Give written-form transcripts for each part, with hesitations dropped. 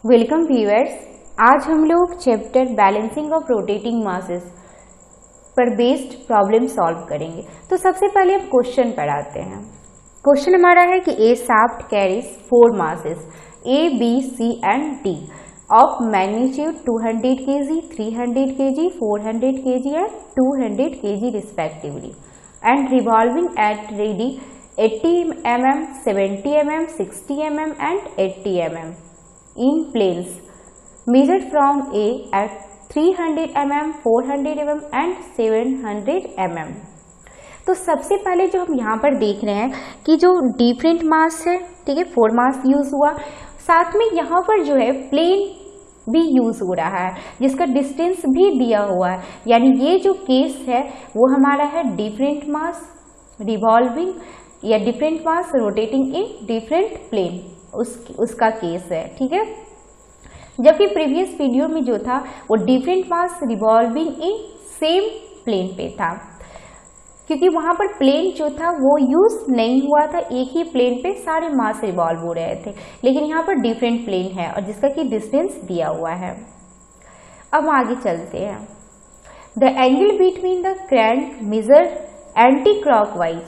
Welcome viewers. आज हम लोग chapter balancing of rotating masses पर बेस्ड प्रॉब्लम सॉल्व करेंगे। तो सबसे पहले हम क्वेश्चन पढ़ाते हैं। क्वेश्चन हमारा है कि a shaft carries 4 masses A, B, C and D of magnitude 200 kg, 300 kg, 400 kg and 200 kg respectively and revolving at radii 80 mm, 70 mm, 60 mm and 80 mm in planes measured from A at 300 mm, 400 mm and 700 mm। तो सबसे पहले जो हम यहाँ पर देख रहे हैं कि जो डिफरेंट मास है, ठीक है, 4 मास यूज हुआ, साथ में यहाँ पर जो है प्लेन भी यूज हो रहा है जिसका डिस्टेंस भी दिया हुआ है। यानी ये जो केस है वो हमारा है डिफरेंट मास रिवॉल्विंग या different mass rotating in different plane, उसका केस है, ठीक है। जबकि प्रीवियस वीडियो में जो था वो different mass revolving in same plane पे था, क्योंकि वहां पर प्लेन जो था वो यूज नहीं हुआ था, एक ही प्लेन पे सारे मास रिवॉल्व हो रहे थे। लेकिन यहाँ पर डिफरेंट प्लेन है और जिसका कि डिस्टेंस दिया हुआ है। अब आगे चलते हैं। The angle between the crank measure anti clockwise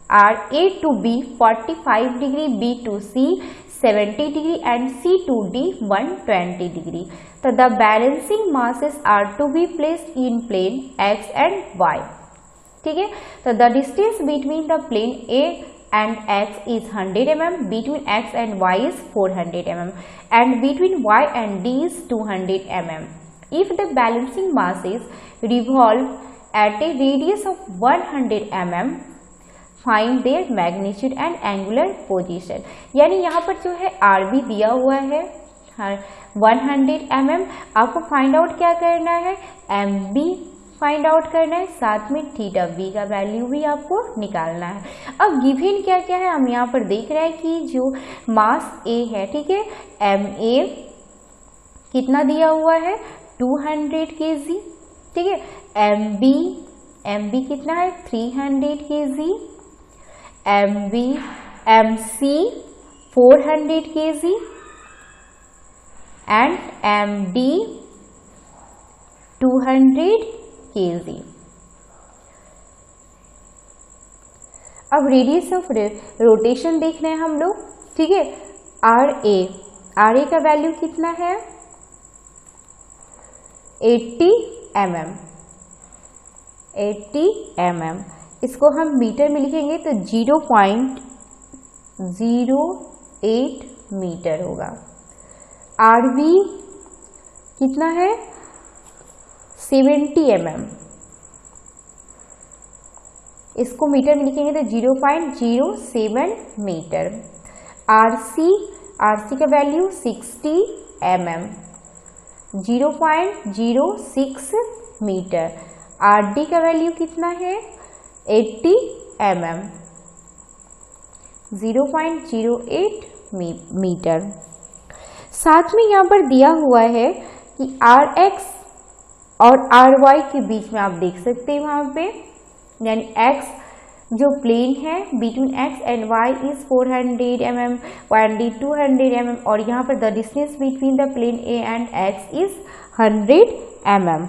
are A to B 45 degree, B to C 70 degree and C to D 120 degree। So the balancing masses are to be placed in plane X and Y, ठीक है। तो the distance between the plane A and X is 100 mm, between X and Y is 400 mm and between Y and D is 200 mm। If the balancing masses revolve at a radius of 100 mm, find there magnitude and angular position. यानी यहाँ पर जो है are भी दिया हुआ है 100 mm, आपको फाइंड आउट क्या करना है, एम बी फाइंड आउट करना है, साथ में थीटा बी का वैल्यू भी आपको निकालना है। अब गिवन क्या क्या है हम यहाँ पर देख रहे हैं कि जो मास ए है, ठीक है, एम ए कितना दिया हुआ है 200 kg, ठीक है। एम बी कितना है 300 kg, M C 400 kg and M D 200 kg। अब रेडियस ऑफ रोटेशन देख रहे हैं हम लोग, ठीक है। आर ए का वैल्यू कितना है 80 mm। इसको हम मीटर में लिखेंगे तो 0.08 मीटर होगा। आरवी कितना है 70 mm, इसको मीटर में लिखेंगे तो 0.07 मीटर। आरसी का वैल्यू 60 mm, 0.06 मीटर। आरडी का वैल्यू कितना है 80 mm, 0.08 मीटर। साथ में यहाँ पर दिया हुआ है कि आर एक्स और आर वाई के बीच में आप देख सकते हैं वहाँ पे, यानी एक्स जो प्लेन है between X and Y is 400 mm, Y D 200 mm और यहाँ पर the distance between the plane A and X is 100 mm।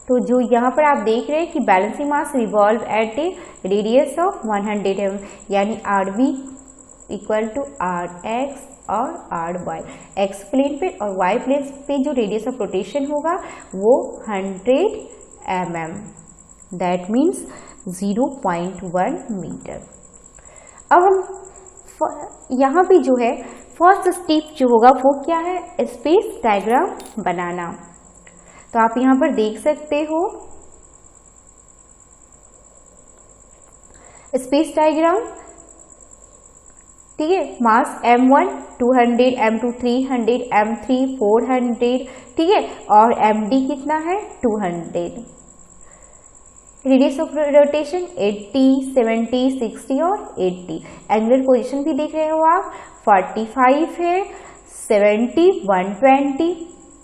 तो जो यहाँ पर आप देख रहे हैं कि balancing mass revolve at a radius of 100 mm, यानी R B equal to R X और आर वाई। एक्स प्लेन पे और वाई प्लेन पे जो रेडियस ऑफ रोटेशन होगा वो 100 mm, दैट मीन्स 0.1 मीटर। अब हम यहाँ पे जो है फर्स्ट स्टेप जो होगा वो क्या है, स्पेस डायग्राम बनाना। तो आप यहाँ पर देख सकते हो स्पेस डायग्राम, ठीक है। मास m1 200, m2 300, m3 400, ठीक है, और md कितना है 200। रेडियस ऑफ रोटेशन 80, 70, 60 और 80। एंगुलर पोजीशन भी देख रहे हो आप, 45 है, 70, 120,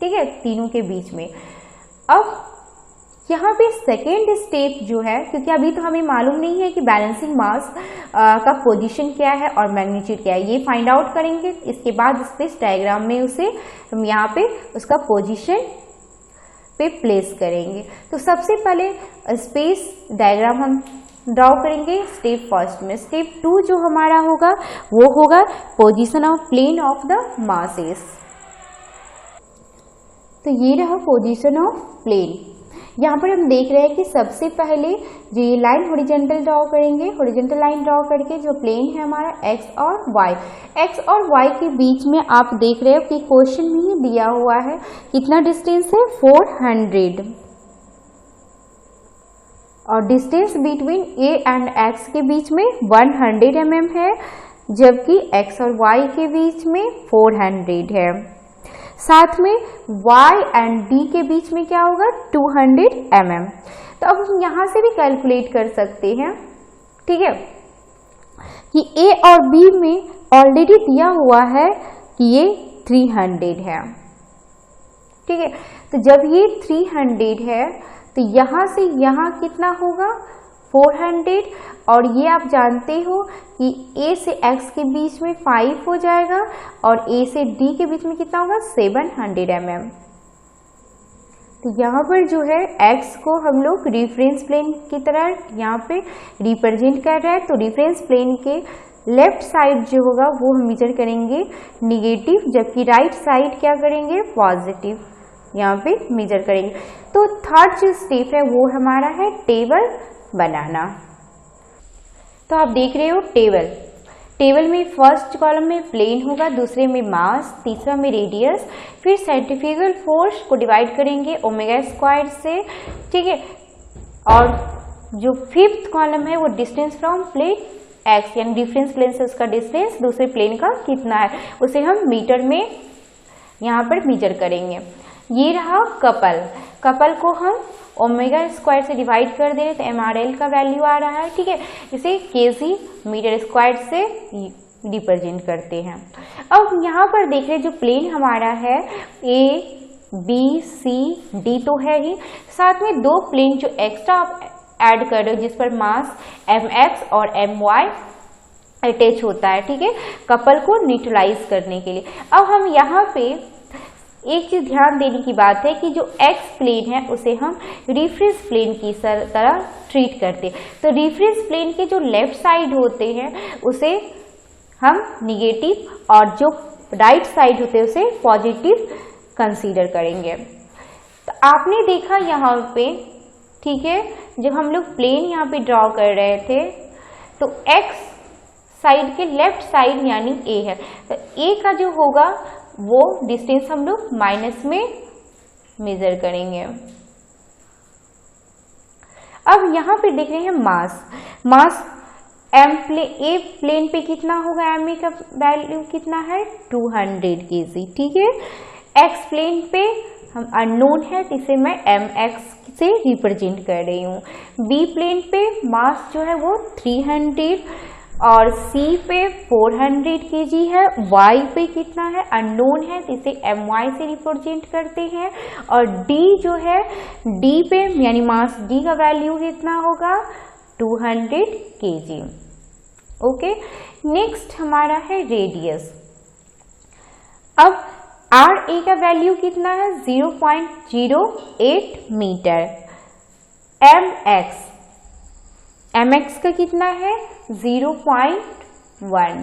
ठीक है, तीनों के बीच में। अब यहाँ पे सेकेंड स्टेप जो है, क्योंकि अभी तो हमें मालूम नहीं है कि बैलेंसिंग मास का पोजीशन क्या है और मैग्नीट्यूड क्या है, ये फाइंड आउट करेंगे। इसके बाद स्पेस डायग्राम में उसे हम यहाँ पे उसका पोजीशन पे प्लेस करेंगे। तो सबसे पहले स्पेस डायग्राम हम ड्रॉ करेंगे स्टेप फर्स्ट में। स्टेप 2 जो हमारा होगा वो होगा position of plane of the masses. तो ये रहा पोजीशन ऑफ प्लेन। यहाँ पर हम देख रहे हैं कि सबसे पहले जो ये लाइन हॉरिजॉन्टल ड्रॉ करेंगे, हॉरिजॉन्टल लाइन ड्रॉ करके जो प्लेन है हमारा एक्स और वाई, एक्स और वाई के बीच में आप देख रहे हो कि क्वेश्चन में ही दिया हुआ है कितना डिस्टेंस है 400, और distance between A and x के बीच में 100 mm है, जबकि एक्स और वाई के बीच में 400 है। साथ में y एंड d के बीच में क्या होगा 200 mm। तो अब हम यहाँ से भी कैलकुलेट कर सकते हैं, ठीक है, कि a और b में ऑलरेडी दिया हुआ है कि ये 300 है, ठीक है। तो जब ये 300 है तो यहाँ से यहाँ कितना होगा 400, और ये आप जानते हो कि a से x के बीच में 5 हो जाएगा और a से d के बीच में कितना होगा 700 mm। तो यहाँ पर जो है x को हम लोग रेफरेंस प्लेन की तरह यहाँ पे रिप्रेजेंट कर रहे हैं। तो रेफरेंस प्लेन के लेफ्ट साइड जो होगा वो हम मेजर करेंगे निगेटिव, जबकि राइट साइड क्या करेंगे पॉजिटिव, यहाँ पे मेजर करेंगे। तो थर्ड जो स्टेप है वो हमारा है टेबल बनाना। तो आप देख रहे हो टेबल में फर्स्ट कॉलम में प्लेन होगा, दूसरे में मास, तीसरा में रेडियस, फिर सेंट्रीफ्यूगल फोर्स को डिवाइड करेंगे ओमेगा स्क्वायर से, ठीक है। और जो फिफ्थ कॉलम है वो डिस्टेंस फ्रॉम प्लेन एक्स, यानी डिफरेंस प्लेन से उसका डिस्टेंस दूसरे प्लेन का कितना है उसे हम मीटर में यहाँ पर मेजर करेंगे। ये रहा कपल को हम ओमेगा स्क्वायर से डिवाइड कर दे रहे तो MRL का वैल्यू आ रहा है, ठीक है। इसे kg मीटर स्क्वायर से रिप्रेजेंट करते हैं। अब यहाँ पर देख रहे जो प्लेन हमारा है A B C D तो है ही, साथ में दो प्लेन जो एक्स्ट्रा आप ऐड कर रहे हो जिस पर मास mx और my अटैच होता है, ठीक है, कपल को न्यूट्रलाइज करने के लिए। अब हम यहाँ पे एक चीज ध्यान देने की बात है कि जो एक्स प्लेन है उसे हम रेफरेंस प्लेन की तरह ट्रीट करते हैं। तो रेफरेंस प्लेन के जो लेफ्ट साइड होते हैं उसे हम निगेटिव और जो राइट साइड होते हैं उसे पॉजिटिव कंसीडर करेंगे। तो आपने देखा यहाँ पे, ठीक है, जब हम लोग प्लेन यहाँ पे ड्रॉ कर रहे थे तो एक्स साइड के लेफ्ट साइड यानी ए है, तो ए का जो होगा वो डिस्टेंस हम लोग माइनस में मेजर करेंगे। अब यहाँ पे देख रहे हैं मास ए प्लेन पे कितना होगा, एम ए का वैल्यू कितना है 200 kg, ठीक है। एक्स प्लेन पे हम अननोन है तो इसे मैं mx से रिप्रेजेंट कर रही हूँ। बी प्लेन पे मास जो है वो 300 और C पे 400 kg है, Y पे कितना है अननोन है तो इसे my से रिप्रेजेंट करते हैं, और D जो है D पे यानी मास D का वैल्यू कितना होगा 200 kg, ओके। नेक्स्ट हमारा है रेडियस। अब RA का वैल्यू कितना है 0.08 मीटर, mx का कितना है 0.1,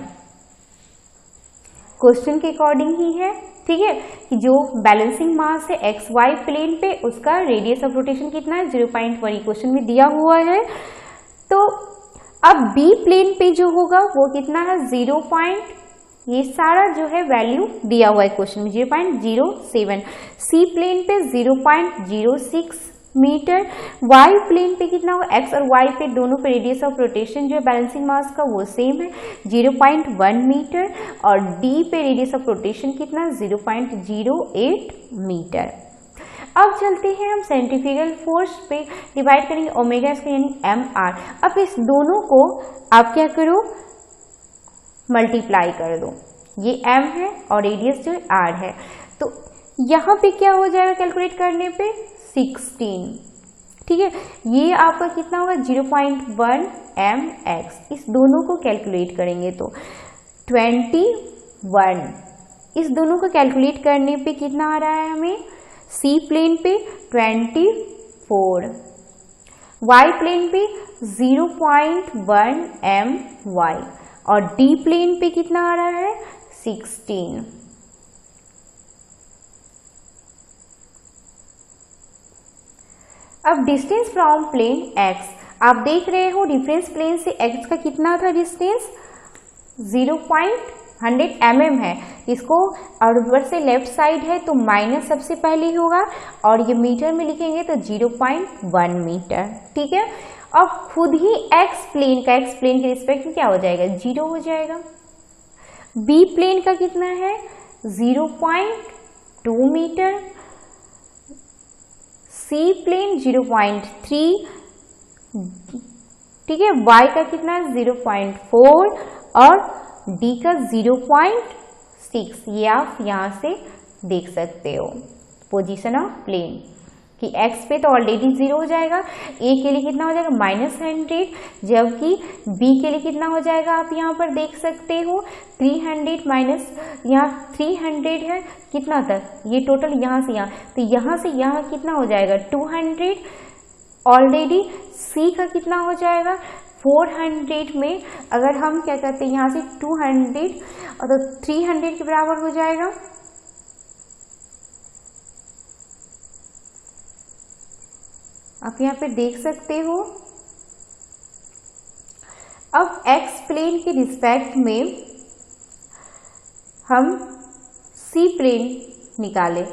क्वेश्चन के अकॉर्डिंग ही है, ठीक है, कि जो बैलेंसिंग मास है एक्स वाई प्लेन पे उसका रेडियस ऑफ रोटेशन कितना है 0.1, क्वेश्चन में दिया हुआ है। तो अब बी प्लेन पे जो होगा वो कितना है 0. ये सारा जो है वैल्यू दिया हुआ है क्वेश्चन में 0.07, सी प्लेन पे 0.06 मीटर, वाई प्लेन पे कितना होगा, एक्स और वाई पे दोनों पे रेडियस ऑफ रोटेशन जो है बैलेंसिंग मास का वो सेम है 0.1 मीटर, और डी पे रेडियस ऑफ रोटेशन कितना 0.08 मीटर। अब चलते हैं हम सेंट्रीफ्यूगल फोर्स पे डिवाइड करेंगे ओमेगा स्क्वायर यानी mr। अब इस दोनों को आप क्या करो मल्टीप्लाई कर दो, ये m है और रेडियस जो r है, तो यहाँ पे क्या हो जाएगा कैलकुलेट करने पे 16, ठीक है, ये आपका कितना होगा 0.1 mx। इस दोनों को कैलकुलेट करेंगे तो 21, इस दोनों को कैलकुलेट करने पे कितना आ रहा है हमें, सी प्लेन पे 24, वाई प्लेन पे 0.1 my और डी प्लेन पे कितना आ रहा है 16। अब डिस्टेंस फ्रॉम प्लेन x, आप देख रहे हो डिफरेंस प्लेन से x का कितना था डिस्टेंस 0.100 mm है। इसको और ऊपर से लेफ्ट साइड है तो माइनस सबसे पहले होगा और ये मीटर में लिखेंगे तो 0.1 मीटर। ठीक है, अब खुद ही x प्लेन के रिस्पेक्ट में क्या हो जाएगा 0 हो जाएगा। b प्लेन का कितना है 0.2 मीटर, c प्लेन 0.3, ठीक है, y का कितना है 0.4 और d का 0.6। ये आप यहाँ से देख सकते हो पोजीशन ऑफ प्लेन कि x पे तो ऑलरेडी 0 हो जाएगा, a के लिए कितना हो जाएगा -100, जबकि b के लिए कितना हो जाएगा आप यहाँ पर देख सकते हो 300 माइनस यहाँ 300 है कितना तक, ये टोटल यहाँ से यहाँ, तो यहाँ से यहाँ कितना हो जाएगा 200। ऑलरेडी c का कितना हो जाएगा 400 में, अगर हम क्या कहते हैं यहाँ से 200 और तो 300 के बराबर हो जाएगा। आप यहाँ पे देख सकते हो। अब x प्लेन के रिस्पेक्ट में हम c प्लेन निकालें,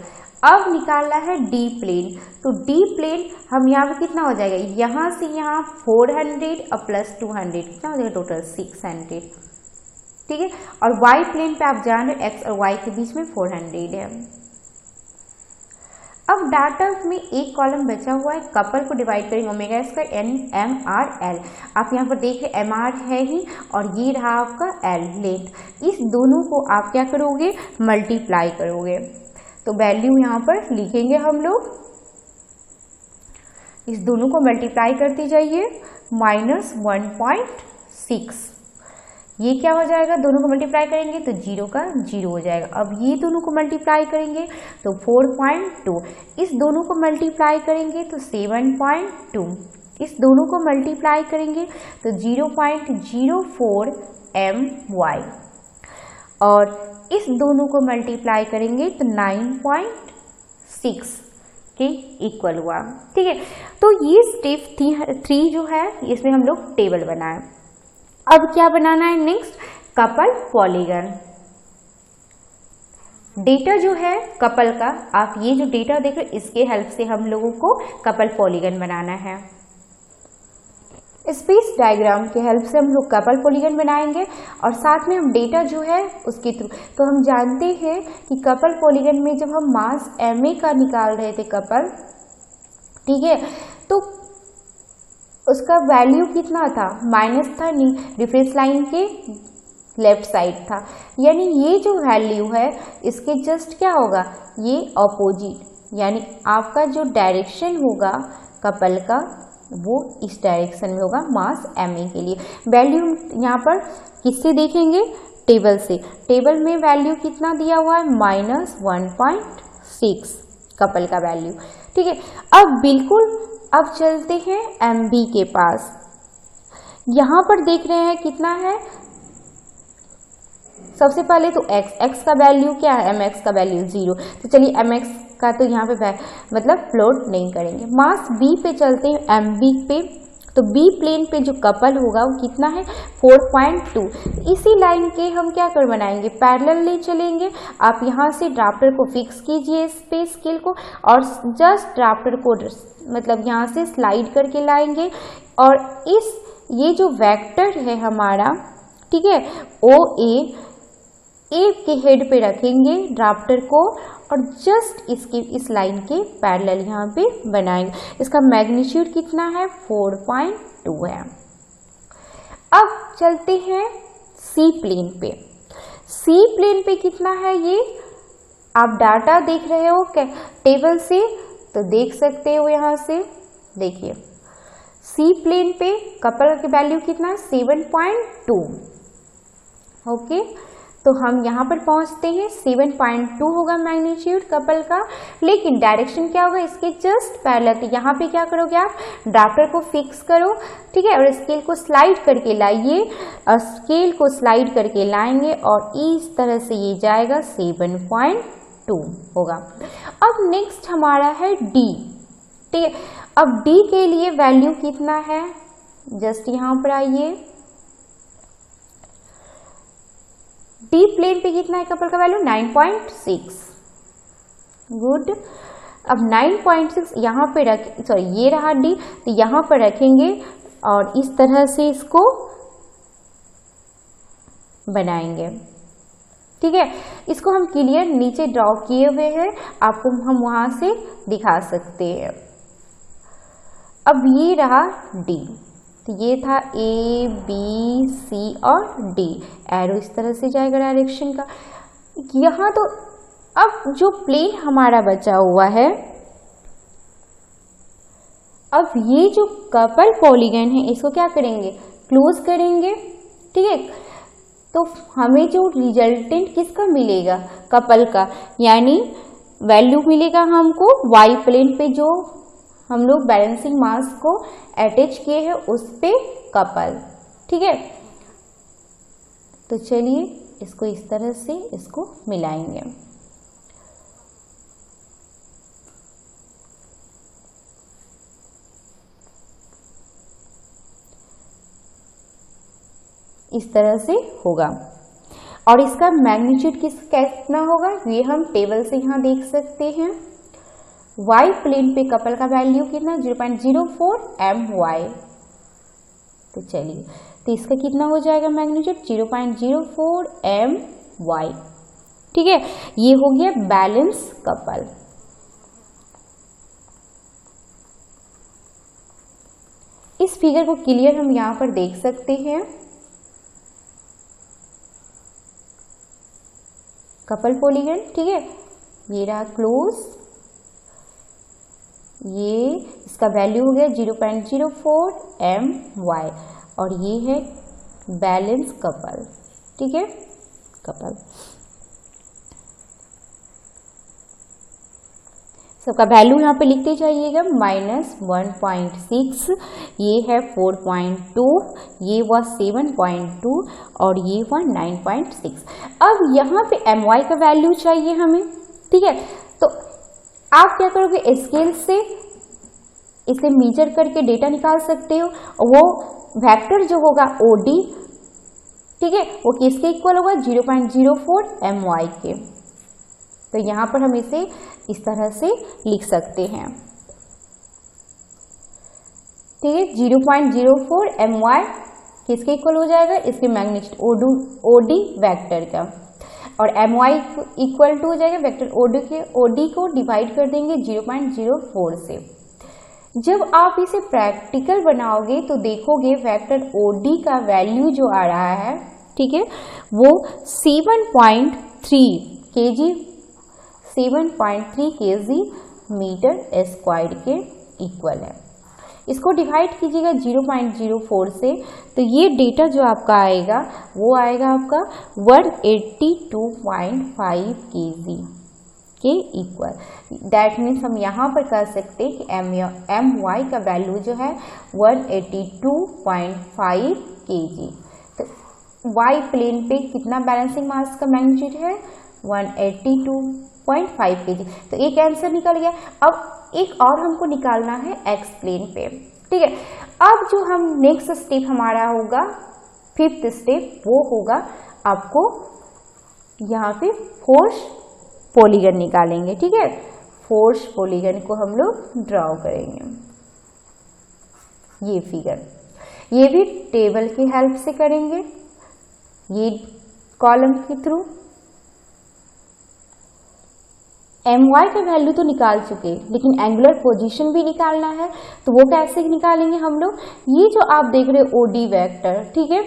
अब निकालना है d प्लेन, तो d प्लेन हम यहाँ पे कितना हो जाएगा, यहाँ से यहाँ 400 और प्लस 200 कितना हो जाएगा टोटल 600। ठीक है, और y प्लेन पे आप जान रहे x और y के बीच में 400 है। अब डाटा में एक कॉलम बचा हुआ है, कपल को डिवाइड करेंगे omega square n m r l। आप यहाँ पर देख रहे m r है ही और ये रहा आपका l लेंथ, इस दोनों को आप क्या करोगे मल्टीप्लाई करोगे, तो वैल्यू यहाँ पर लिखेंगे हम लोग, इस दोनों को मल्टीप्लाई करते जाइए -1.6। ये क्या हो जाएगा, दोनों को मल्टीप्लाई करेंगे तो 0 का 0 हो जाएगा। अब ये दोनों को मल्टीप्लाई करेंगे तो 4.2, इस दोनों को मल्टीप्लाई करेंगे तो 7.2, इस दोनों को मल्टीप्लाई करेंगे तो 0.04 my और इस दोनों को मल्टीप्लाई करेंगे तो 9.6 के इक्वल हुआ। ठीक है, तो ये स्टेप 3 जो है इसमें हम लोग टेबल बनाए। अब क्या बनाना है नेक्स्ट, कपल पॉलीगन। डेटा जो है कपल का, आप ये जो डेटा देख रहे हो इसके हेल्प से हम लोगों को कपल पॉलीगन बनाना है। स्पेस डायग्राम के हेल्प से हम लोग कपल पॉलीगन बनाएंगे और साथ में हम डेटा जो है उसके थ्रू, तो हम जानते हैं कि कपल पॉलीगन में जब हम मास ma का निकाल रहे थे कपल, ठीक है, तो उसका वैल्यू कितना था माइनस था, नहीं रेफरेंस लाइन के लेफ्ट साइड था, यानी ये जो वैल्यू है इसके जस्ट क्या होगा ये अपोजिट, यानी आपका जो डायरेक्शन होगा कपल का वो इस डायरेक्शन में होगा मास ma के लिए। वैल्यू यहाँ पर किससे देखेंगे टेबल से, टेबल में वैल्यू कितना दिया हुआ है -1.6 कपल का वैल्यू। ठीक है, अब बिल्कुल अब चलते हैं mb के पास, यहाँ पर देख रहे हैं कितना है, सबसे पहले तो x का वैल्यू क्या है, mx का वैल्यू 0, तो चलिए mx का तो यहाँ पे मतलब प्लॉट नहीं करेंगे। मास b पे चलते हैं mb पे, तो b प्लेन पे जो कपल होगा वो कितना है 4.2। इसी लाइन के हम क्या कर बनाएंगे पैरेलल ले चलेंगे। आप यहाँ से ड्राफ्टर को फिक्स कीजिए स्पेस स्केल को और जस्ट ड्राफ्टर को मतलब यहाँ से स्लाइड करके लाएंगे और इस ये जो वेक्टर है हमारा, ठीक है, ए के हेड पे रखेंगे ड्राफ्टर को और जस्ट इसकी इस लाइन के पैरेलल यहाँ पे बनाएंगे। इसका मैग्नीट्यूड कितना है 4.2 है। अब चलते हैं सी प्लेन पे। सी प्लेन पे कितना है ये आप डाटा देख रहे हो टेबल से, तो देख सकते हो यहाँ से देखिए सी प्लेन पे कपल की वैल्यू कितना है 7.2। ओके, तो हम यहाँ पर पहुँचते हैं 7.2 होगा मैग्नीट्यूड कपल का, लेकिन डायरेक्शन क्या होगा इसके जस्ट पैरेलल। तो यहाँ पे क्या करोगे आप, ड्राफ्टर को फिक्स करो, ठीक है, और स्केल को स्लाइड करके लाइए, और स्केल को स्लाइड करके लाएंगे और इस तरह से ये जाएगा 7.2 होगा। अब नेक्स्ट हमारा है डी, ठीक है। अब डी के लिए वैल्यू कितना है, जस्ट यहाँ पर आइए, डी प्लेन पे कितना है कपल का वैल्यू 9.6। गुड, अब 9.6 यहाँ पे रख, सॉरी ये रहा डी, तो यहाँ पर रखेंगे और इस तरह से इसको बनाएंगे, ठीक है। इसको हम क्लियर नीचे ड्रॉ किए हुए हैं, आपको हम वहां से दिखा सकते हैं। अब ये रहा डी, तो ये था ए बी सी और डी, एरो इस तरह से जाएगा डायरेक्शन का। यहाँ तो अब जो प्लेन हमारा बचा हुआ है, अब ये जो कपल पॉलीगन है इसको क्या करेंगे, क्लोज करेंगे, ठीक है। तो हमें जो रिजल्टेंट किसका मिलेगा, कपल का, यानी वैल्यू मिलेगा हमको वाई प्लेन पे जो हम लोग बैलेंसिंग मास को अटैच किए हैं उस पे कपल, ठीक है। तो चलिए इसको इस तरह से इसको मिलाएंगे। इस तरह से होगा, और इसका मैग्नीट्यूड कितना होगा ये हम टेबल से यहाँ देख सकते हैं। y प्लेन पे कपल का वैल्यू कितना 0.04 my। तो चलिए, तो इसका कितना हो जाएगा मैग्नीट्यूड 0.04 my, ठीक है। ये हो गया बैलेंस कपल। इस फिगर को क्लियर हम यहाँ पर देख सकते हैं, कपल पॉलीगन, ठीक है। ये रहा क्लोज, ये इसका वैल्यू हो गया 0.04 my, और ये है बैलेंस कपल, ठीक है, कपल। सबका वैल्यू यहाँ पे लिखते जाइएगा, -1.6, ये है 4.2, ये हुआ 7.2 और ये हुआ 9.6। अब यहाँ पे my का वैल्यू चाहिए हमें, ठीक है। तो आप क्या करोगे, स्केल से इसे मेजर करके डेटा निकाल सकते हो। वो वेक्टर जो होगा OD, ठीक है, वो किसके इक्वल होगा 0.04 my के। तो यहाँ पर हम इसे इस तरह से लिख सकते हैं, ठीक है। 0.04 my किसके इक्वल हो जाएगा, इसके मैग्नीट्यूड OD वेक्टर का, और my इक्वल टू हो जाएगा वेक्टर OD को डिवाइड कर देंगे 0.04 से। जब आप इसे प्रैक्टिकल बनाओगे तो देखोगे वेक्टर OD का वैल्यू जो आ रहा है, ठीक है, वो 7.3 kg मीटर स्क्वायर के इक्वल है। इसको डिवाइड कीजिएगा 0.04 से, तो ये डेटा जो आपका आएगा वो आएगा आपका 182.5 kg के इक्वल। दैट मीन्स हम यहाँ पर कह सकते हैं कि my का वैल्यू जो है 182.5 kg। तो y प्लेन पे कितना बैलेंसिंग मास का मैग्नीट्यूड है 182.5 kg। तो एक आंसर निकल गया। अब एक और हमको निकालना है x प्लेन पे, ठीक है। अब जो हम नेक्स्ट स्टेप हमारा होगा, 5th स्टेप, वो होगा आपको यहाँ पे फोर्स पॉलीगन निकालेंगे, ठीक है। फोर्स पॉलीगन को हम लोग ड्रॉ करेंगे, ये फिगर, ये भी टेबल की हेल्प से करेंगे, ये कॉलम के थ्रू। my का वैल्यू तो निकाल चुके, लेकिन एंगुलर पोजीशन भी निकालना है, तो वो कैसे निकालेंगे हम लोग। ये जो आप देख रहे हो OD वेक्टर, ठीक है,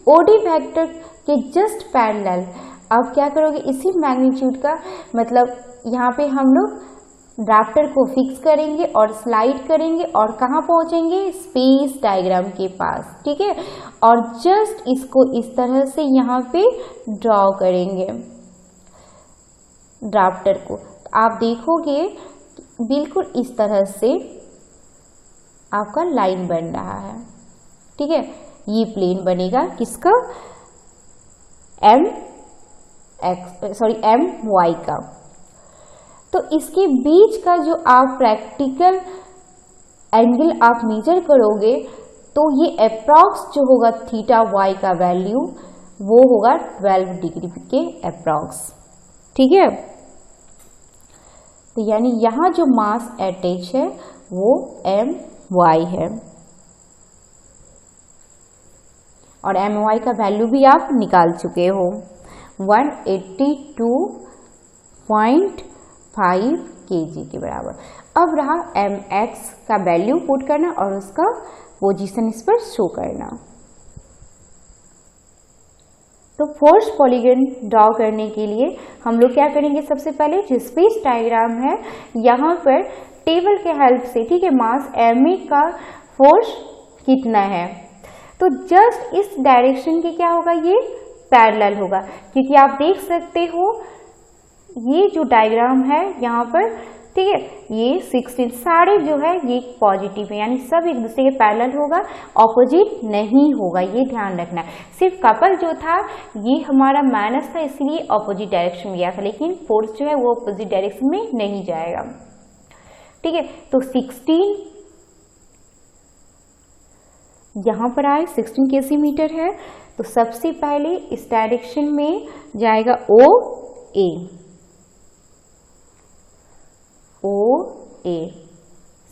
OD वेक्टर के जस्ट पैरेलल आप क्या करोगे, इसी मैग्नीट्यूड का, मतलब यहाँ पे हम लोग ड्राफ्टर को फिक्स करेंगे और स्लाइड करेंगे और कहाँ पहुंचेंगे, स्पेस डायग्राम के पास, ठीक है। और जस्ट इसको इस तरह से यहाँ पे ड्रॉ करेंगे ड्राफ्टर को। आप देखोगे बिल्कुल इस तरह से आपका लाइन बन रहा है, ठीक है। ये प्लेन बनेगा किसका, MY का। तो इसके बीच का जो आप प्रैक्टिकल एंगल आप मेजर करोगे तो ये अप्रॉक्स जो होगा थीटा y का वैल्यू वो होगा 12 डिग्री के अप्रॉक्स, ठीक है। तो यानी यहाँ जो मास अटैच है वो My है और My का वैल्यू भी आप निकाल चुके हो 182.5 kg के बराबर। अब रहा mx का वैल्यू पुट करना और उसका पोजीशन इस पर शो करना। तो फोर्स पॉलीगन ड्रॉ करने के लिए हम लोग क्या करेंगे, सबसे पहले जो स्पेस डायग्राम है यहाँ पर टेबल के हेल्प से, ठीक है, मास ma का फोर्स कितना है, तो जस्ट इस डायरेक्शन के क्या होगा, ये पैरेलल होगा। क्योंकि आप देख सकते हो ये जो डायग्राम है यहाँ पर, ठीक है, ये 16 सारे जो है ये पॉजिटिव है, यानी सब एक दूसरे के पैरेलल होगा, ऑपोजिट नहीं होगा, ये ध्यान रखना है। सिर्फ कपल जो था ये हमारा माइनस था, इसलिए ऑपोजिट डायरेक्शन में गया था, लेकिन फोर्स जो है वो ऑपोजिट डायरेक्शन में नहीं जाएगा, ठीक है। तो 16 यहाँ पर आए 16 kg है, तो सबसे पहले इस डायरेक्शन में जाएगा OA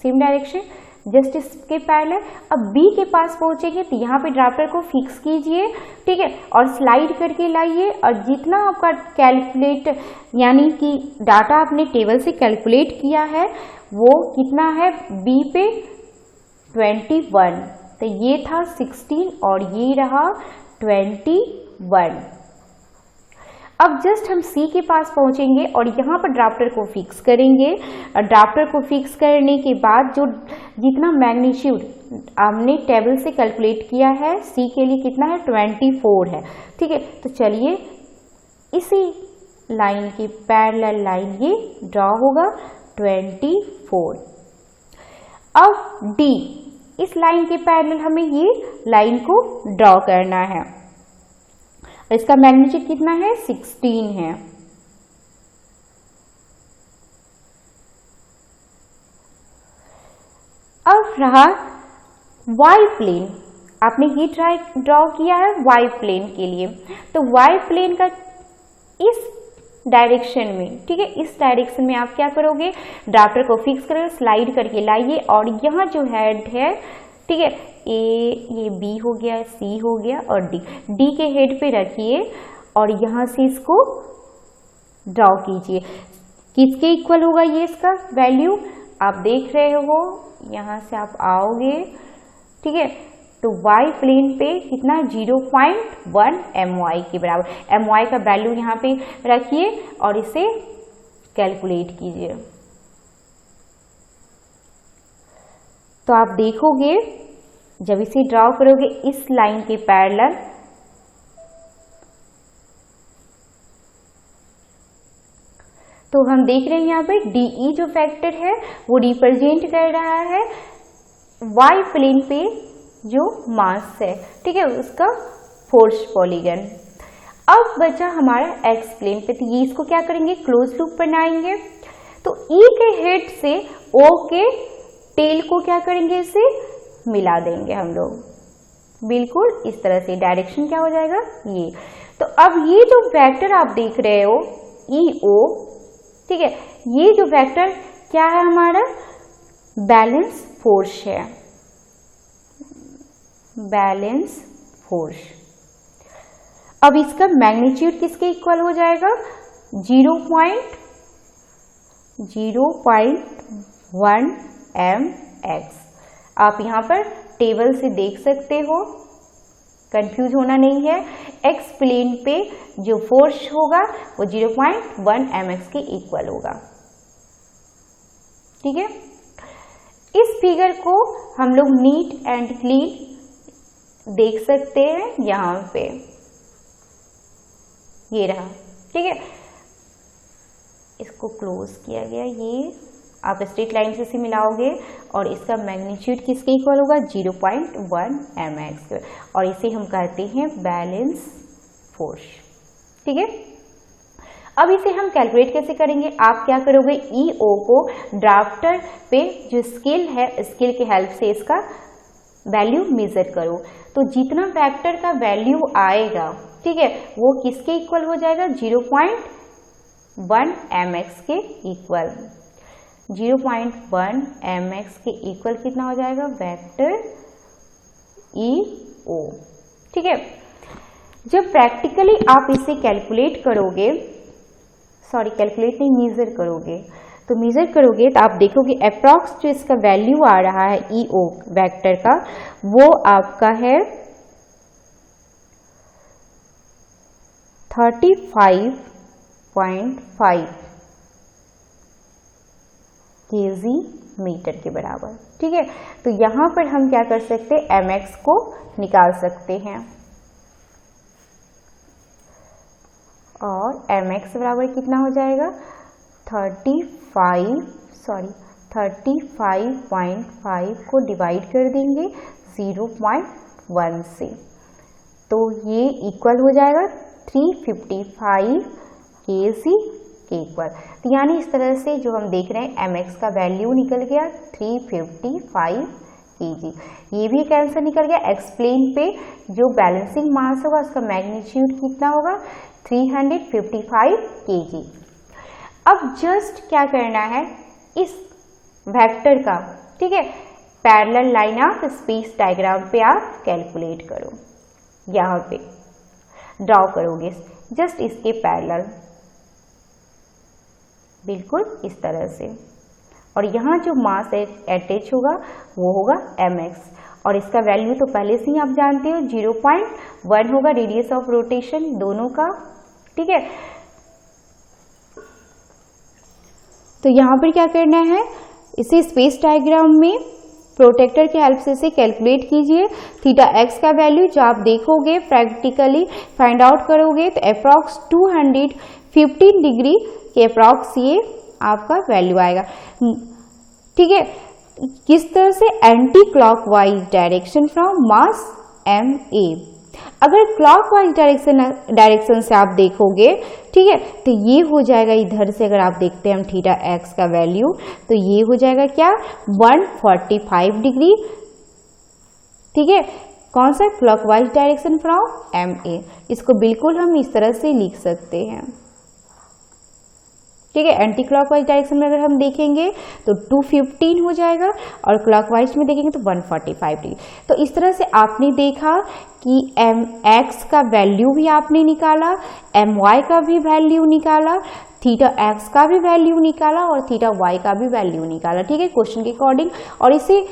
सेम डायरेक्शन, जस्ट इसके पैरेलल। अब B के पास पहुंचेंगे तो यहाँ पे ड्राफ्टर को फिक्स कीजिए, ठीक है, और स्लाइड करके लाइए और जितना आपका कैलकुलेट यानी कि डाटा आपने टेबल से कैलकुलेट किया है वो कितना है, B पे 21, तो ये था 16 और ये रहा 21। अब जस्ट हम C के पास पहुंचेंगे और यहाँ पर ड्राफ्टर को फिक्स करेंगे और ड्राफ्टर को फिक्स करने के बाद जो जितना मैग्नीट्यूड हमने टेबल से कैलकुलेट किया है C के लिए कितना है, 24 है, ठीक है। तो चलिए इसी लाइन की पैरेलल लाइन ये ड्रॉ होगा 24। अब D, इस लाइन के पैरेलल हमें ये लाइन को ड्रॉ करना है, इसका मैग्नीट्यूड कितना है, 16 है। अब रहा वाई प्लेन, आपने ये ड्रॉ किया है वाई प्लेन के लिए, तो वाई प्लेन का इस डायरेक्शन में, ठीक है, इस डायरेक्शन में आप क्या करोगे, ड्राफ्टर को फिक्स करोगे, स्लाइड करके लाइए और यहाँ जो हेड है, ठीक है, ये B हो गया, C हो गया और D के हेड पे रखिए और यहाँ से इसको ड्रॉ कीजिए। किसके इक्वल होगा ये, इसका वैल्यू आप देख रहे हो, यहाँ से आप आओगे, ठीक है, तो y प्लेन पे कितना, 0.1 my के बराबर। my का वैल्यू यहाँ पे रखिए और इसे कैलकुलेट कीजिए। तो आप देखोगे जब इसे ड्रॉ करोगे इस लाइन के पैरेलल, तो हम देख रहे हैं यहाँ पे DE जो फैक्टर है वो रिप्रेजेंट कर रहा है y प्लेन पे जो मास है, ठीक है, उसका फोर्स पॉलीगन। अब बचा हमारा x प्लेन पे, तो ये इसको क्या करेंगे, क्लोज लूप बनाएंगे। तो E के हेड से O के टेल को क्या करेंगे, इसे मिला देंगे हम लोग, बिल्कुल इस तरह से डायरेक्शन क्या हो जाएगा, ये। तो अब ये जो वेक्टर आप देख रहे हो EO, ठीक है, ये जो वेक्टर क्या है, हमारा बैलेंस फोर्स है, बैलेंस फोर्स। अब इसका मैग्नीट्यूड किसके इक्वल हो जाएगा, 0.1 mx। आप यहाँ पर टेबल से देख सकते हो, कंफ्यूज होना नहीं है। एक्स प्लेन पे जो फोर्स होगा वो 0.1 mx के इक्वल होगा। ठीक है, इस फिगर को हम लोग नीट एंड क्लीन देख सकते हैं यहाँ पे, ये रहा। ठीक है, इसको क्लोज किया गया, ये आप स्ट्रेट लाइन से मिलाओगे और इसका मैग्नीट्यूड किसके इक्वल होगा, 0.1 mx, और इसे हम कहते हैं बैलेंस फोर्स। ठीक है, अब इसे हम कैलकुलेट कैसे करेंगे, आप क्या करोगे, EO को ड्राफ्टर पे जो स्केल है, स्केल के हेल्प से इसका वैल्यू मेजर करो। तो जितना फैक्टर का वैल्यू आएगा, ठीक है, वो किसके इक्वल हो जाएगा, 0.1 mx के इक्वल। 0.1 mx के इक्वल कितना हो जाएगा, वेक्टर EO। ठीक है, जब प्रैक्टिकली आप इसे कैलकुलेट करोगे, सॉरी कैलकुलेट नहीं, मेजर करोगे, तो मेजर करोगे तो आप देखोगे अप्रॉक्स जो इसका वैल्यू आ रहा है EO वेक्टर का, वो आपका है 35.5 kg मीटर के बराबर। ठीक है, तो यहाँ पर हम क्या कर सकते हैं, mx को निकाल सकते हैं, और mx बराबर कितना हो जाएगा, 35.5 को डिवाइड कर देंगे 0.1 से, तो ये इक्वल हो जाएगा 355 kg के इक्वल। तो यानी इस तरह से जो हम देख रहे हैं mx का वैल्यू निकल गया 355 kg। ये भी एक आंसर निकल गया। एक्सप्लेन पे जो बैलेंसिंग मास होगा उसका मैग्नीट्यूड कितना होगा, 355 kg। अब जस्ट क्या करना है, इस वेक्टर का, ठीक है, parallel line of space diagram पे आप कैलकुलेट करो, यहाँ पे ड्रॉ करोगे जस्ट इसके पैरेलल, बिल्कुल इस तरह से, और यहाँ जो मास अटैच होगा वो होगा mx, और इसका वैल्यू तो पहले से ही आप जानते हो 0.1 होगा, रेडियस ऑफ रोटेशन दोनों का। ठीक है, तो यहाँ पर क्या करना है, इसे स्पेस डायग्राम में प्रोटेक्टर के हेल्प से इसे कैलकुलेट कीजिए। थीटा एक्स का वैल्यू जो आप देखोगे प्रैक्टिकली फाइंड आउट करोगे तो अप्रॉक्स 215 डिग्री के अप्रॉक्स ये आपका वैल्यू आएगा। ठीक है, किस तरह से, anti clockwise direction from mass MA। अगर क्लॉकवाइज डायरेक्शन से आप देखोगे, ठीक है, तो ये हो जाएगा इधर से, अगर आप देखते हैं हम थीटा एक्स का वैल्यू, तो ये हो जाएगा क्या, 145 डिग्री। ठीक है, कौन सा, क्लॉकवाइज डायरेक्शन फ्रॉम MA। इसको बिल्कुल हम इस तरह से लिख सकते हैं। ठीक है, एंटी क्लॉकवाइज डायरेक्शन में अगर हम देखेंगे तो 215 हो जाएगा, और क्लॉकवाइज में देखेंगे तो 145 डिग्री। तो इस तरह से आपने देखा कि mx का वैल्यू भी आपने निकाला, my का भी वैल्यू निकाला, थीटा एक्स का भी वैल्यू निकाला, और थीटा y का भी वैल्यू निकाला। ठीक है, क्वेश्चन के अकॉर्डिंग, और इसे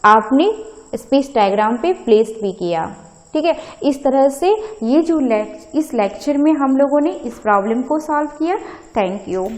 आपने स्पेस डायग्राम पे प्लेस भी किया। ठीक है, इस तरह से ये जो इस लेक्चर में हम लोगों ने इस प्रॉब्लम को सॉल्व किया। Thank you.